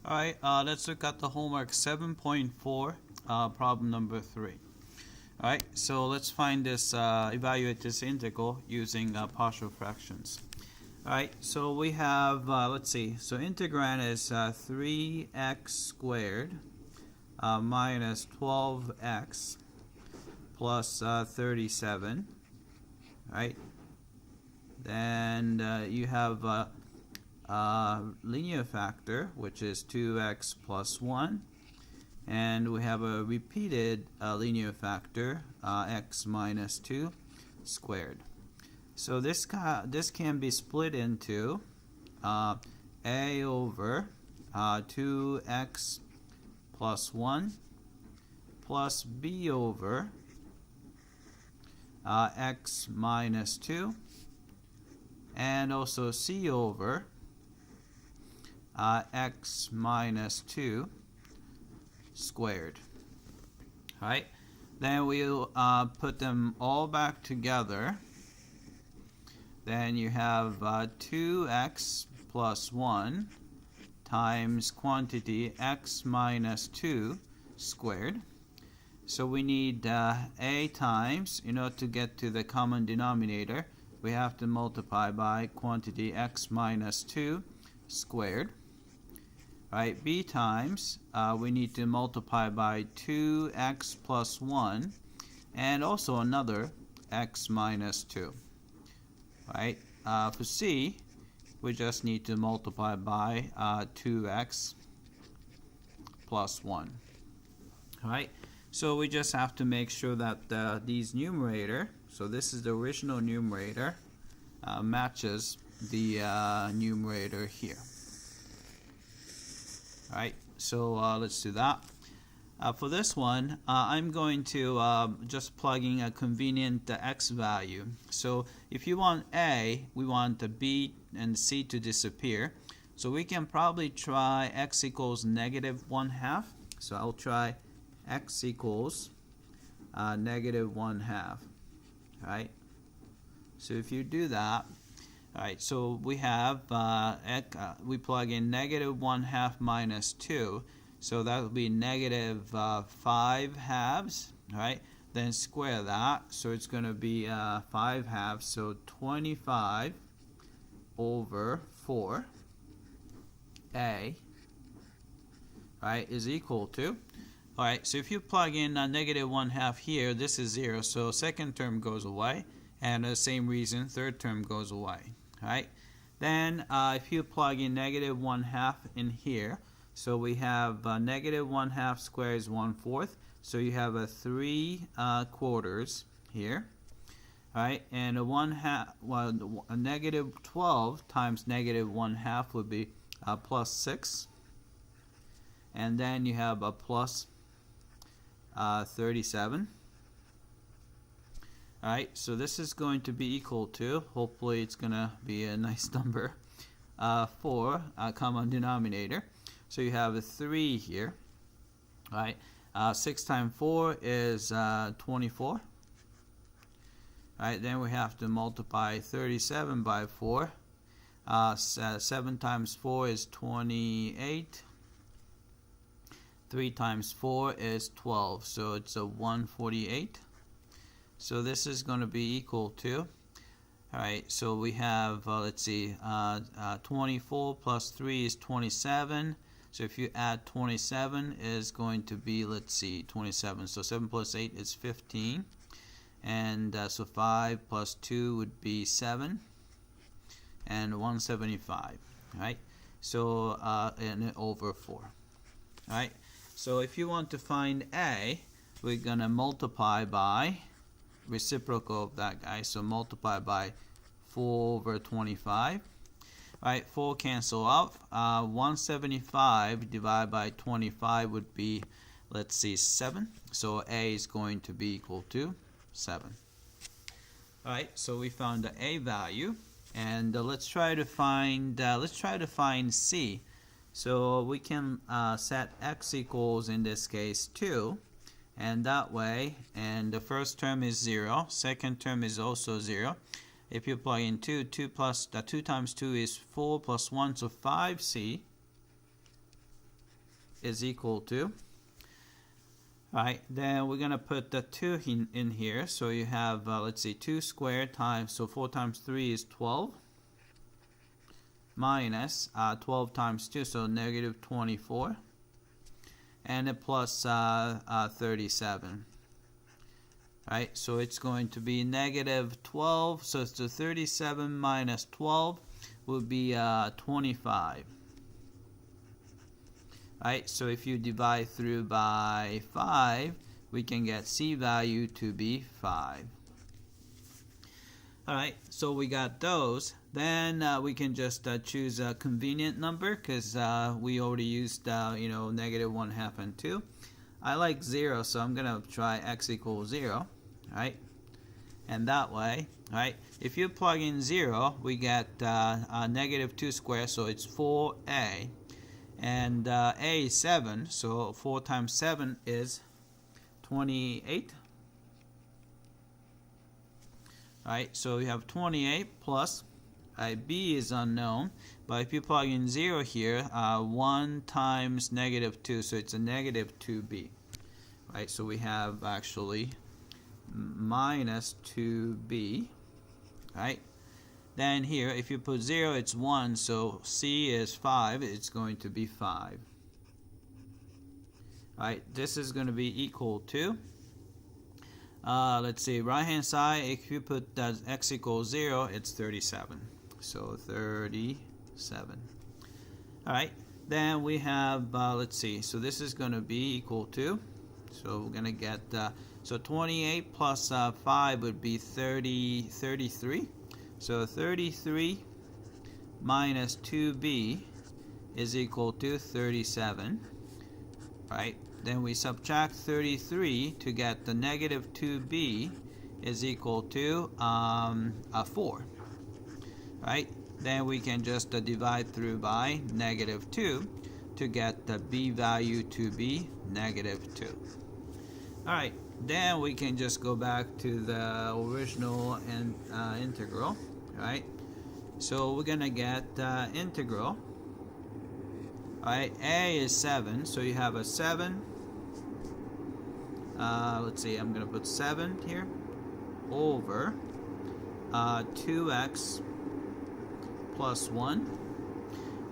Alright, let's look at the homework 7.4, problem number 3. Alright, so let's find this, evaluate this integral using partial fractions. Alright, so we have, let's see, so integrand is 3x squared minus 12x plus 37. Right? Then you have linear factor, which is 2x plus 1, and we have a repeated linear factor, x minus 2 squared. So this can be split into a over 2x plus 1 plus b over x minus 2, and also c over x minus 2 squared. Right? Then we'll put them all back together. Then you have 2x plus 1 times quantity x minus 2 squared. So we need a times, in order to get to the common denominator, we have to multiply by quantity x minus 2 squared. Right, b times, we need to multiply by 2x plus 1 and also another x minus 2. Right, for c, we just need to multiply by 2x plus 1. Right, so we just have to make sure that these numerator, so this is the original numerator, matches the numerator here. Alright, so let's do that. For this one, I'm going to just plug in a convenient x value. So if you want a, we want the b and c to disappear. So we can probably try x equals negative 1/2. So I'll try x equals negative 1/2. Alright, so if you do that, alright, so we have, we plug in negative 1/2 minus 2, so that will be negative 5 halves, right? Then square that, so it's going to be 5 halves, so 25 over 4, a, right, is equal to, alright, so if you plug in negative 1/2 here, this is 0, so second term goes away, and the same reason, third term goes away. Right? Then if you plug in negative 1/2 in here, so we have negative 1/2 squared is 1/4, so you have a 3 quarters here. Right? And a 1/2, well, a negative 12 times negative 1/2 would be plus 6, and then you have a plus 37. Alright, so this is going to be equal to, hopefully it's going to be a nice number, 4 common denominator. So you have a 3 here. Alright, 6 times 4 is 24. Alright, then we have to multiply 37 by 4. 7 times 4 is 28. 3 times 4 is 12, so it's a 148. So this is going to be equal to, alright, so we have, let's see, 24 plus 3 is 27. So if you add 27 is going to be, let's see, 27. So 7 plus 8 is 15. And so 5 plus 2 would be 7. And 175, right? So, and over 4. Alright, so if you want to find a, we're going to multiply by reciprocal of that guy, so multiply by 4 over 25. Right, 4 cancel out. 175 divided by 25 would be, let's see, 7. So a is going to be equal to 7. Alright, so we found the a value, and let's try to find c. So we can set x equals, in this case, 2. And that way, and the first term is 0, second term is also 0. If you plug in 2 times 2 is 4 plus 1, so 5c is equal to, right, then we're going to put the 2 in here. So you have, let's see, 2 squared times, so 4 times 3 is 12, minus 12 times 2, so negative 24, and then plus 37. Right, so it's going to be negative 12, so it's the 37 minus 12 will be 25. Right, so if you divide through by 5, we can get C value to be 5. Alright, so we got those. Then we can just choose a convenient number, because we already used negative 1/2 and 2. I like 0, so I'm going to try x equals 0. Right, and that way, right, if you plug in 0, we get negative 2 squared, so it's 4a, and a is 7, so 4 times 7 is 28. Right, so we have 28 plus b is unknown, but if you plug in 0 here, 1 times negative 2, so it's a negative 2b. Right, so we have actually minus 2b, right? Then here, if you put 0, it's 1, so c is 5, it's going to be 5. Right, this is going to be equal to, let's see, right hand side, if you put x equals 0, it's 37. So 37. Alright, then we have, let's see, so this is going to be equal to, so we're going to get, so 28 plus 5 would be 33. So 33 minus 2b is equal to 37. Right? Then we subtract 33 to get the negative 2b is equal to 4. Right? Then we can just divide through by negative 2 to get the b value to be negative 2. Alright. Then we can just go back to the original integral, right? So we're gonna get integral. Alright, a is 7, so you have a 7. Let's see, I'm gonna put 7 here over 2x plus 1,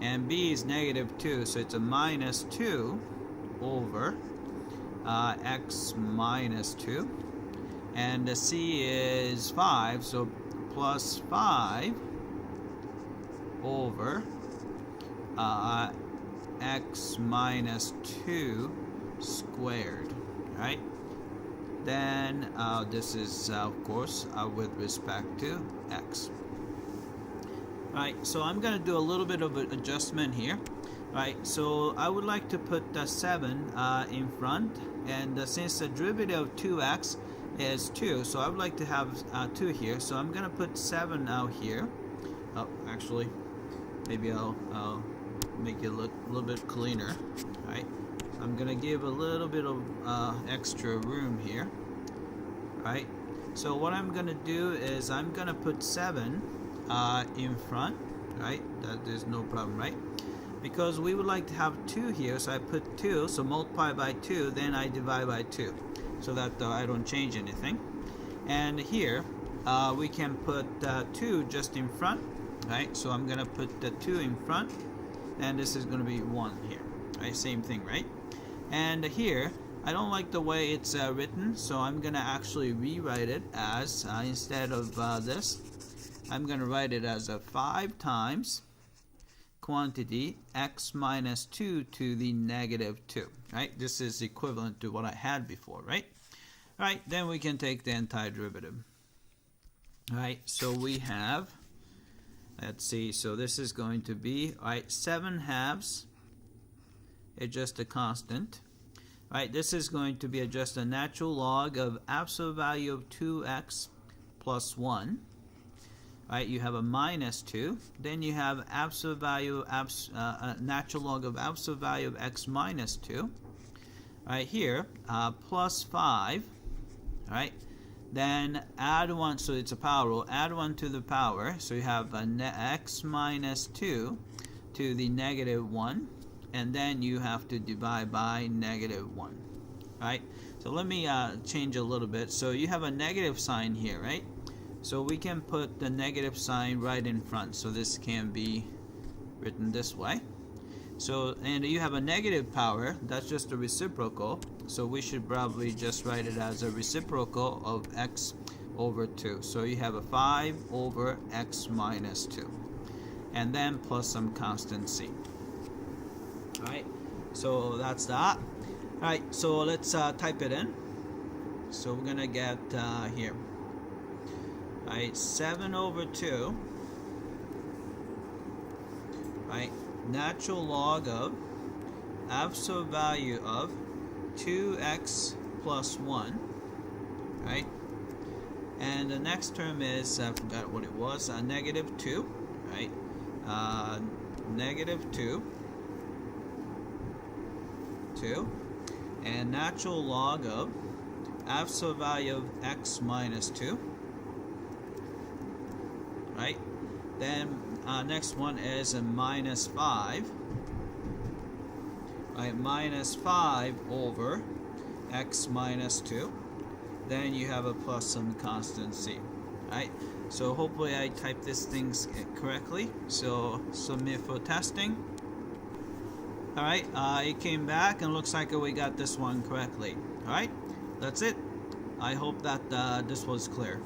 and b is negative 2, so it's a minus 2 over x minus 2, and the c is 5, so plus 5 over x minus 2 squared. Right, then this is of course with respect to x. Right, so I'm going to do a little bit of an adjustment here. Right, so I would like to put the 7 in front, and since the derivative of 2x is 2, so I would like to have 2 here, so I'm going to put 7 out here. Oh, actually, maybe I'll make it look a little bit cleaner. Right, so I'm going to give a little bit of extra room here. Right, so what I'm going to do is I'm going to put 7 in front. Right, that is no problem, right? Because we would like to have 2 here, so I put 2, so multiply by 2, then I divide by 2, so that I don't change anything. And here we can put 2 just in front, right? So I'm going to put the 2 in front, and this is going to be 1 here, right? Same thing, right? And here, I don't like the way it's written, so I'm going to actually rewrite it as, instead of this, I'm going to write it as a 5 times quantity x minus 2 to the negative 2. Right? This is equivalent to what I had before, right? Right, then we can take the antiderivative. Alright, so we have, let's see, so this is going to be, alright, 7 halves is just a constant. Right, this is going to be just a natural log of absolute value of 2x plus 1. Right, you have a minus 2. Then you have absolute value, natural log of absolute value of x minus 2. Right here, plus 5. Right, then add 1, so it's a power rule. Add 1 to the power, so you have x minus 2 to the negative 1. and then you have to divide by -1, right? So let me change a little bit. So you have a negative sign here, right? So we can put the negative sign right in front, so this can be written this way. So, and you have a negative power, that's just a reciprocal, so we should probably just write it as a reciprocal of x over 2. So you have a 5 over x minus 2, and then plus some constant c. Alright, so that's that. Alright, so let's type it in. So we're gonna get here. Alright, 7 over 2. Right, natural log of absolute value of 2x plus 1, right? And the next term is, I forgot what it was, -2, right? -2, and natural log of absolute value of x minus 2, right? Then next one is a -5, right? -5 over x minus 2. Then you have a plus some constant c, right? So hopefully I typed these things correctly. So submit for testing. Alright, it came back and looks like we got this one correctly. Alright, that's it. I hope that this was clear.